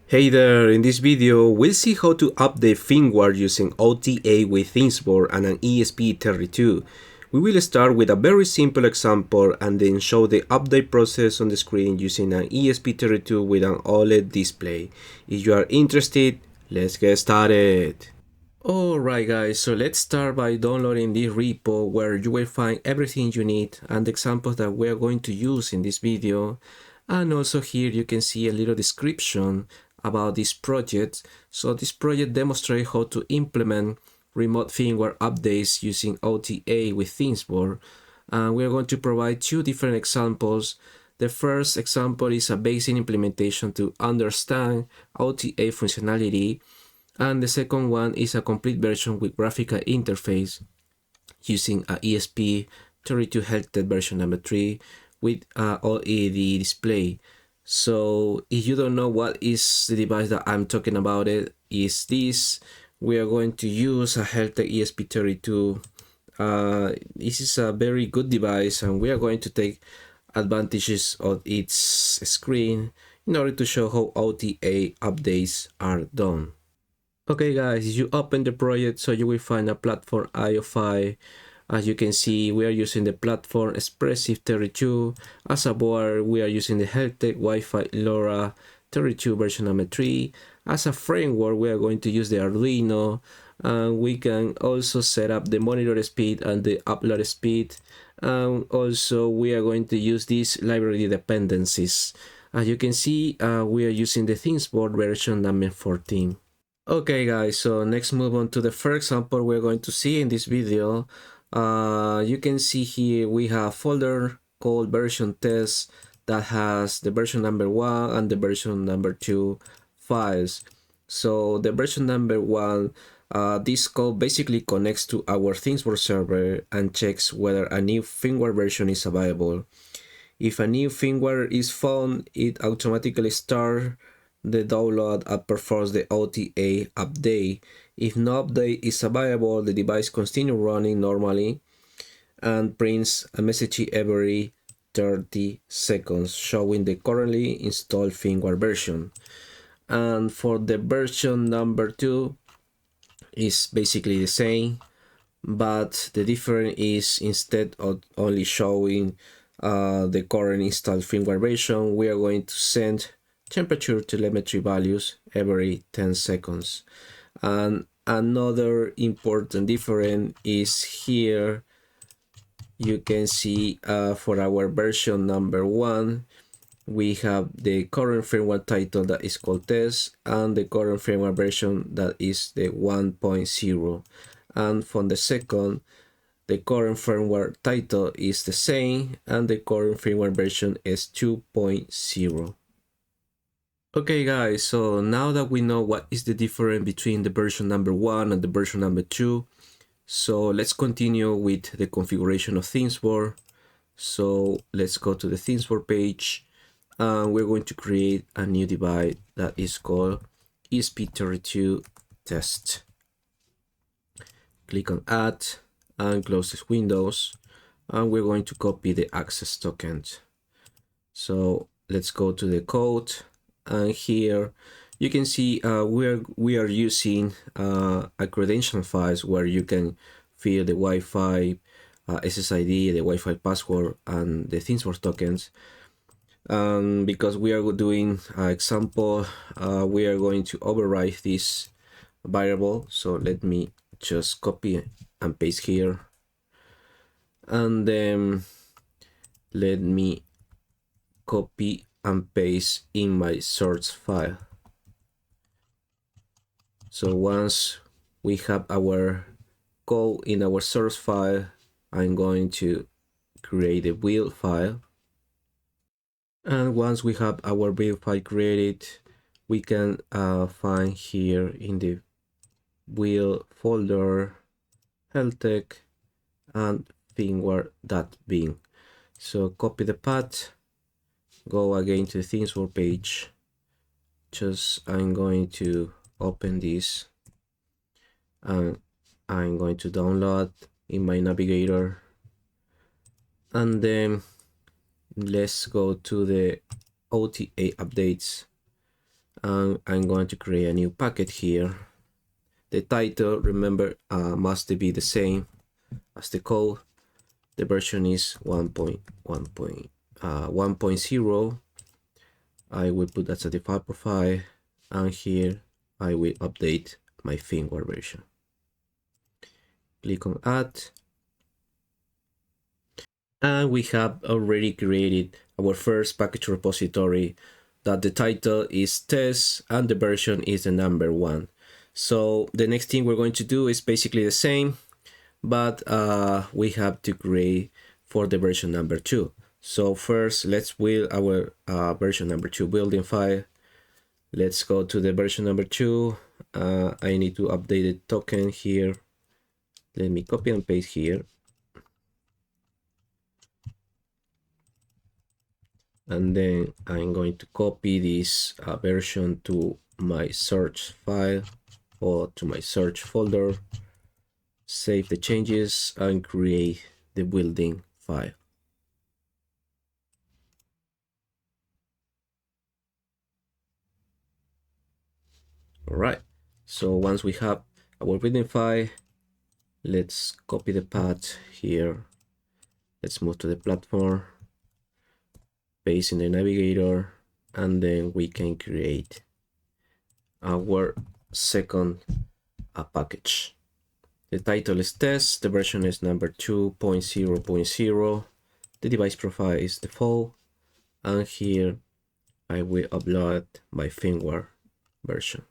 Hey there, in this video we'll see how to update firmware using OTA with ThingsBoard and an ESP32. We will start with a very simple example and then show the update process on the screen using an ESP32 with an OLED display. If you are interested, let's get started. Alright guys, so let's start by downloading this repo where you will find everything you need and the examples that we are going to use in this video. And also here you can see a little description about this project. So this project demonstrates how to implement remote firmware updates using OTA with ThingsBoard. And we are going to provide two different examples. The first example is a basic implementation to understand OTA functionality, and the second one is a complete version with graphical interface using a ESP32 Heltec version number 3 with a OLED display. So if you don't know what is the device that I'm talking about, is this. We are going to use a Heltec ESP32. This is a very good device and we are going to take advantages of its screen in order to show how OTA updates are done. Okay guys, you open the project, so you will find a platform IO file. As you can see, we are using the platform ESP32. As a board, we are using the Heltec Wi-Fi LoRa 32 version number 3. As a framework, we are going to use the Arduino. And we can also set up the monitor speed and the upload speed. And also, we are going to use these library dependencies. As you can see, we are using the ThingsBoard version number 14. Okay guys, so next move on to the first example we're going to see in this video. You can see here we have a folder called version test that has the version number 1 and the version number 2 files. So the version number 1, this code basically connects to our ThingsBoard server and checks whether a new firmware version is available. If a new firmware is found, it automatically starts the download and performs the OTA update. If no update is available, the device continues running normally and prints a message every 30 seconds showing the currently installed firmware version. And for the version number 2 is basically the same, but the difference is instead of only showing the current installed firmware version, we are going to send temperature telemetry values every 10 seconds. And another important difference is here you can see for our version number 1 we have the current firmware title that is called test and the current firmware version that is the 1.0, and for the second the current firmware title is the same and the current firmware version is 2.0. Okay guys, so now that we know what is the difference between the version number 1 and the version number 2, so let's continue with the configuration of ThingsBoard. So let's go to the ThingsBoard page and we're going to create a new device that is called ESP32 test. Click on add and close this windows, and we're going to copy the access token. So let's go to the code, and here you can see we are using a credential files where you can fill the Wi-Fi SSID, the Wi-Fi password, and the ThingsBoard tokens. Because we are doing an example, we are going to override this variable. So let me just copy and paste here, and then let me copy and paste in my source file. So once we have our code in our source file, I'm going to create a build file. And once we have our build file created, we can find here in the build folder Heltec and firmware.bin. So copy the path, go again to the ThingsBoard page. I'm going to open this and I'm going to download in my navigator, and then let's go to the OTA updates and I'm going to create a new packet here. The title, remember, must be the same as the code. The version is 1.0. I will put that as the file profile, and here I will update my firmware version. Click on add, and we have already created our first package repository that the title is test and the version is the number 1. So the next thing we're going to do is basically the same, but we have to create for the version number 2. So first let's build our version number 2 building file. Let's go to the version number 2. I need to update the token here. Let me copy and paste here. And then I'm going to copy this version to my search file or to my search folder, save the changes and create the building file. All right, so once we have our building file, let's copy the path here. Let's move to the platform, paste in the navigator, and then we can create our second package. The title is test, the version is number 2.0.0, the device profile is default, and here I will upload my firmware version.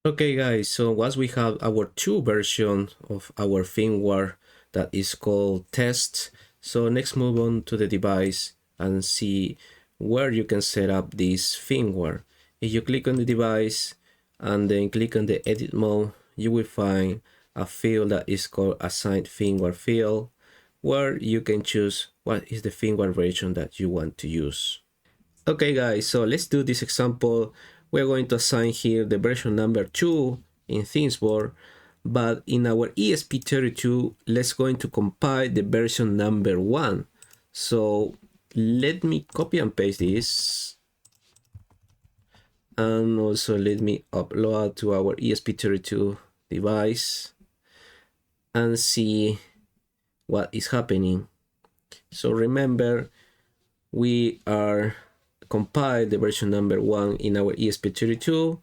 Okay guys, so once we have our 2 version of our firmware that is called test, so next move on to the device and see where you can set up this firmware. If you click on the device and then click on the edit mode, you will find a field that is called assign firmware field, where you can choose what is the firmware version that you want to use. Okay guys, so let's do this example. We're going to assign here the version number 2 in ThingsBoard, but in our ESP32, let's going to compile the version number 1. So let me copy and paste this, and also let me upload to our ESP32 device and see what is happening. So remember, we are compiled the version number 1 in our ESP32,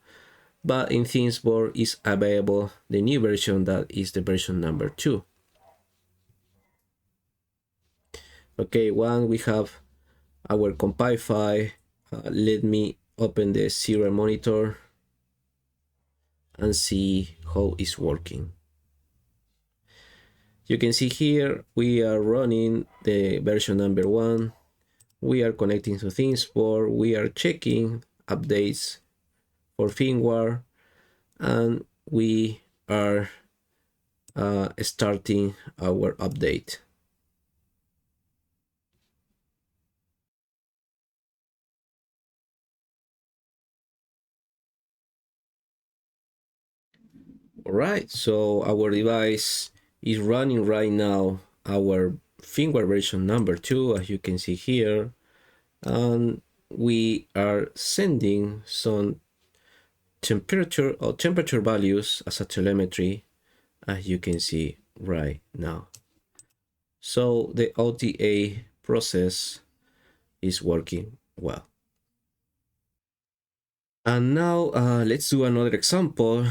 but in ThingsBoard is available the new version that is the version number 2. Okay, once we have our compile file, let me open the serial monitor and see how it's working. You can see here we are running the version number 1. We are connecting to ThingsBoard, we are checking updates for firmware, and we are starting our update. All right, so our device is running right now our firmware version number 2, as you can see here, and we are sending some temperature values as a telemetry, as you can see right now. So the OTA process is working well. And now let's do another example.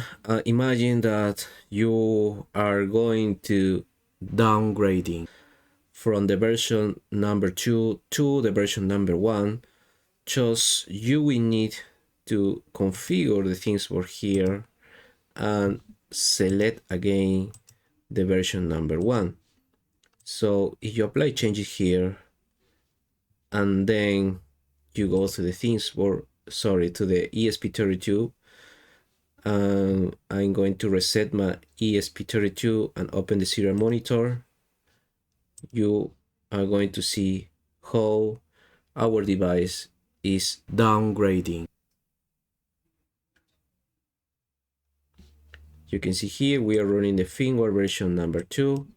Imagine that you are going to downgrading from the version number 2 to the version number 1. Just you will need to configure the ThingsBoard here and select again the version number 1. So if you apply changes here and then you go to the ThingsBoard, sorry, to the ESP32, I'm going to reset my ESP32 and open the serial monitor. You are going to see how our device is downgrading. You can see here we are running the firmware version number 2.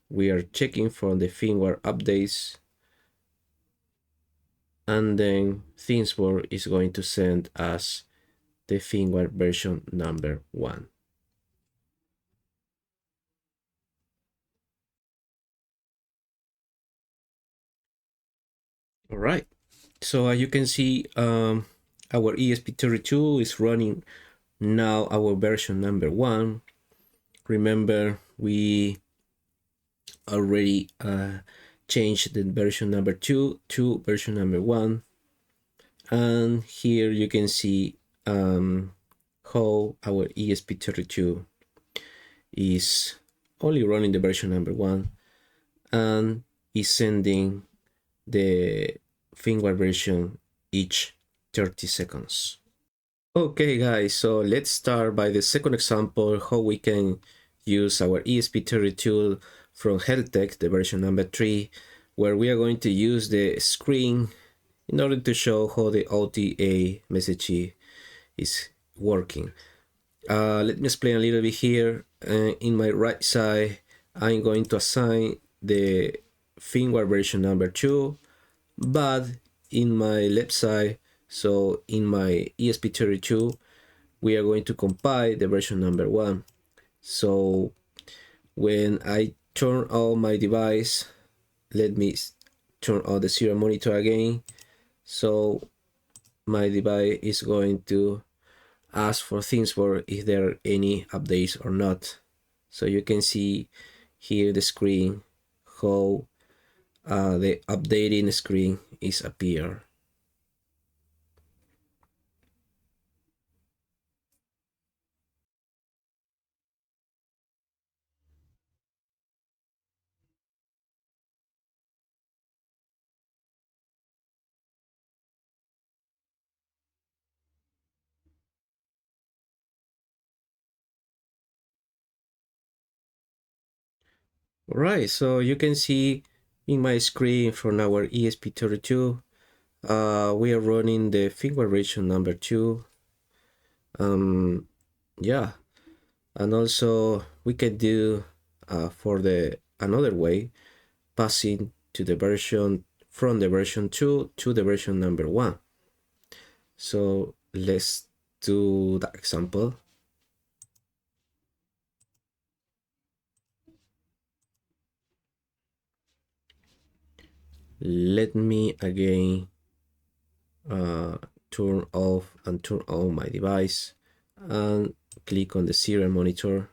We are checking from the firmware updates. and then ThingsBoard is going to send us the firmware version number 1. All right, so as you can see, our ESP32 is running now our version number 1. Remember, we already changed the version number 2 to version number 1, and here you can see how our ESP32 is only running the version number 1 and is sending the firmware version each 30 seconds. Okay guys, so let's start by the second example, how we can use our ESP32 from Heltec, the version number 3, where we are going to use the screen in order to show how the OTA message is working. Let me explain a little bit here. In my right side, I'm going to assign the firmware version number 2, but in my left side, so in my ESP32, we are going to compile the version number 1. So when I turn on my device, let me turn on the serial monitor again. So my device is going to ask for ThingsBoard if there are any updates or not. So you can see here the screen how the updating screen is appear. Alright, so you can see in my screen from our ESP32, we are running the firmware version number 2. Yeah, and also we can do for the another way, passing to the version from the version 2 to the version number 1. So let's do that example. Let me again turn off and turn on my device and click on the serial monitor.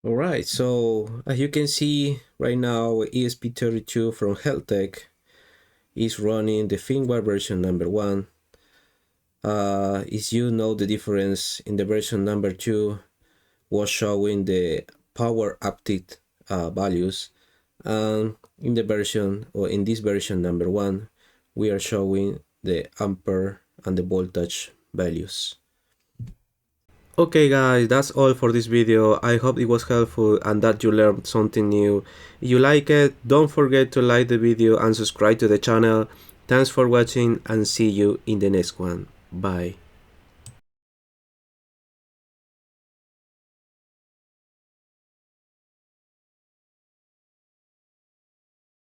Alright, so as you can see right now, ESP32 from Heltec is running the firmware version number 1. As you know, the difference in the version number 2 was showing the power update values, and in the version, or in this version number 1, we are showing the ampere and the voltage values. Okay guys, that's all for this video. I hope it was helpful and that you learned something new. If you like it, don't forget to like the video and subscribe to the channel. Thanks for watching and see you in the next one. Bye.